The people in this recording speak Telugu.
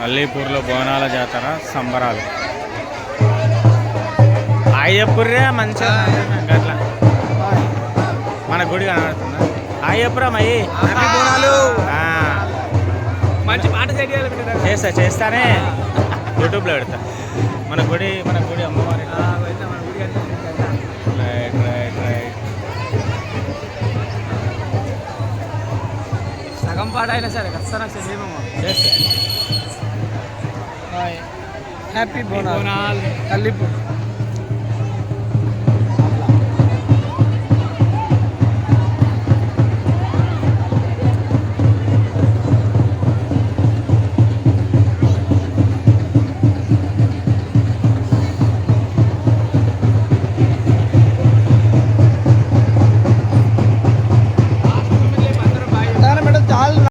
అల్లీపూర్లో బోనాల జాతర సంబరాలు. అయ్యప్పుర్రే మంచిగా అట్లా మన గుడి కనబడుతుందా? అయ్యప్పురా మయ్యి మంచి పాట చేస్తానే యూట్యూబ్లో పెడతా. మన గుడి అమ్మవారి. Right right right. సగం పాట అయినా సరే ఖచ్చితంగా చేస్తా. హ్యాపీ బోనాల్ అల్లీపూర్.